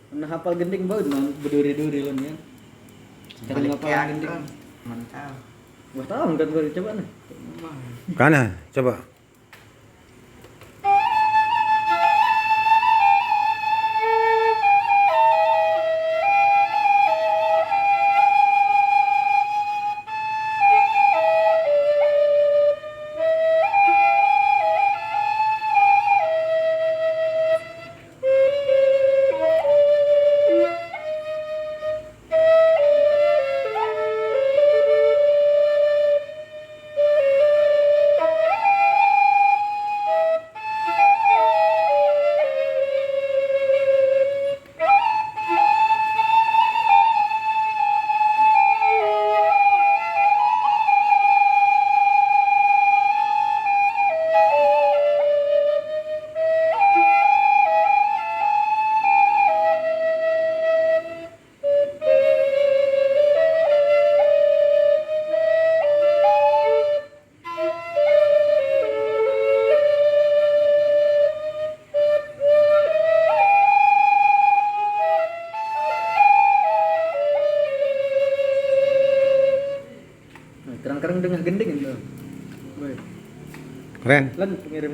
Nah hafal gending banget non berduri-duri lo nih. Cara ngapal gending. Mantap. Gua tahu kan gua coba nih. Kana, coba. Nah, kerang-kerang dengan gending itu. Baik. Keren. Lan pengirim.